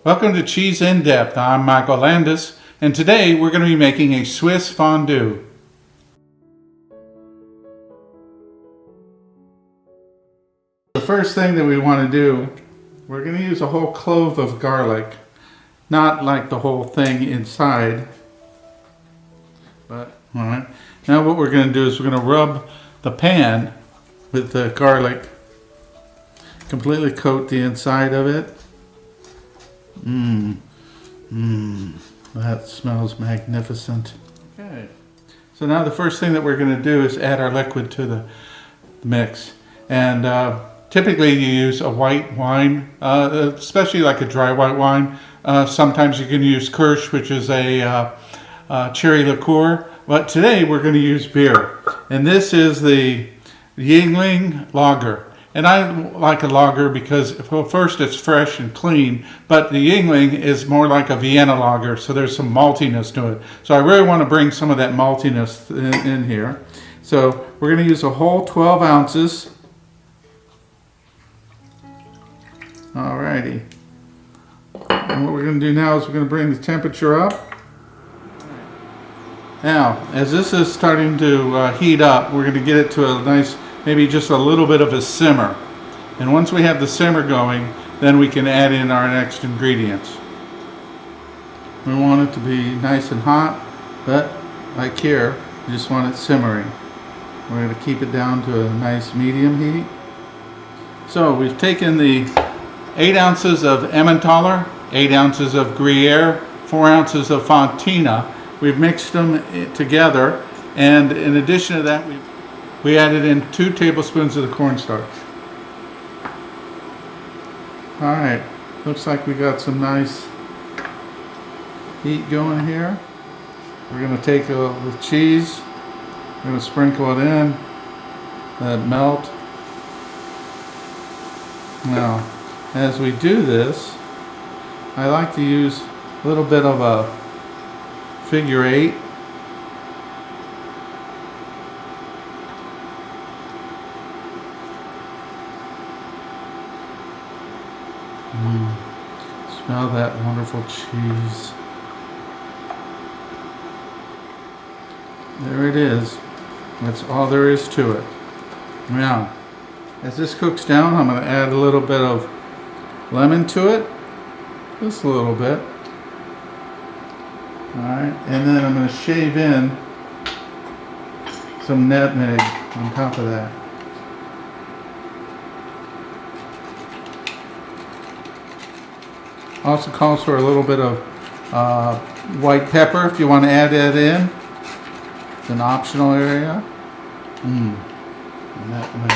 Welcome to Cheese In Depth. I'm Michael Landis, and today we're going to be making a Swiss fondue. The first thing that we want to do, we're going to use a whole clove of garlic. Not like the whole thing inside, but alright. Now what we're going to do is we're going to rub the pan with the garlic, completely coat the inside of it. That smells magnificent. Okay, so now the first thing that we're going to do is add our liquid to the mix. And typically you use a white wine, especially like a dry white wine. Sometimes you can use Kirsch, which is a cherry liqueur. But today we're going to use beer. And this is the Yuengling Lager. And I like a lager because, well, first it's fresh and clean, but the Yuengling is more like a Vienna lager, so there's some maltiness to it. So I really want to bring some of that maltiness in here. So we're going to use a whole 12 ounces. Alrighty. And what we're going to do now is we're going to bring the temperature up. Now, as this is starting to heat up, we're going to get it to a nice, maybe just a little bit of a simmer. And once we have the simmer going, then we can add in our next ingredients. We want it to be nice and hot, but like here, you just want it simmering. We're going to keep it down to a nice medium heat. So we've taken the 8 ounces of Emmentaler, 8 ounces of Gruyere, 4 ounces of Fontina. We've mixed them together, and in addition to that, we added in 2 tablespoons of the cornstarch. Alright, looks like we got some nice heat going here. We're going to take the cheese, we're going to sprinkle it in, let it melt. Now, as we do this, I like to use a little bit of a figure 8. Smell that wonderful cheese. There it is. That's all there is to it. Now, as this cooks down, I'm going to add a little bit of lemon to it. Just a little bit. Alright, and then I'm going to shave in some nutmeg on top of that. Also calls for a little bit of white pepper if you want to add that in. It's an optional area. Nutmeg.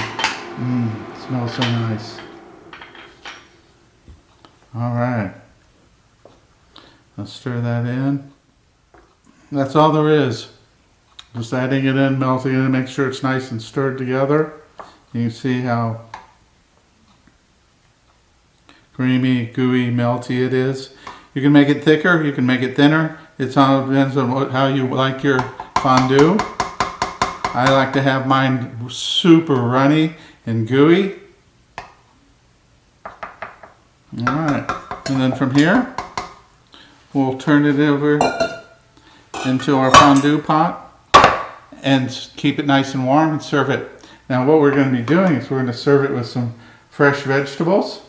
Smells so nice. Alright. Let's stir that in. That's all there is. Just adding it in, melting it in, make sure it's nice and stirred together. You can see how creamy, gooey, melty it is. You can make it thicker, you can make it thinner. It all depends on how you like your fondue. I like to have mine super runny and gooey. Alright, and then from here, we'll turn it over into our fondue pot and keep it nice and warm and serve it. Now what we're going to be doing is we're going to serve it with some fresh vegetables.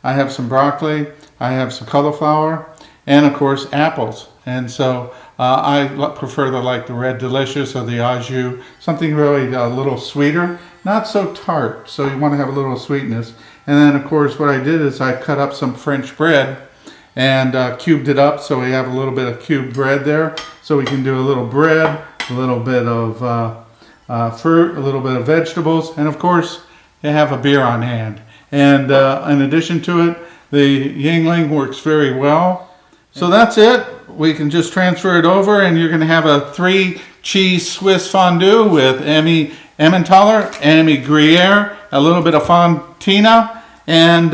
I have some broccoli, I have some cauliflower, and of course apples. And so I prefer the red delicious or the au jus, something really a little sweeter, not so tart, so you want to have a little sweetness. And then of course what I did is I cut up some French bread and cubed it up, so we have a little bit of cubed bread there. So we can do a little bread, a little bit of fruit, a little bit of vegetables, and of course you have a beer on hand. And in addition to it, the Yuengling works very well. So that's it. We can just transfer it over, and you're going to have a 3-cheese Swiss fondue with Emmi Emmentaler, Emmi Gruyere, a little bit of Fontina, and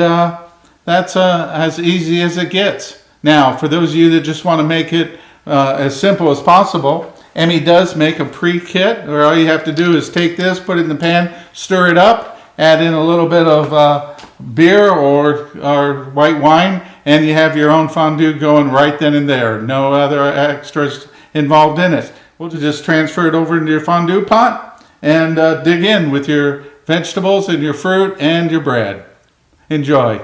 that's as easy as it gets. Now, for those of you that just want to make it as simple as possible, Emmi does make a pre-kit where all you have to do is take this, put it in the pan, stir it up, add in a little bit of beer or white wine, and you have your own fondue going right then and there. No other extras involved in it. We'll just transfer it over into your fondue pot and dig in with your vegetables and your fruit and your bread. Enjoy.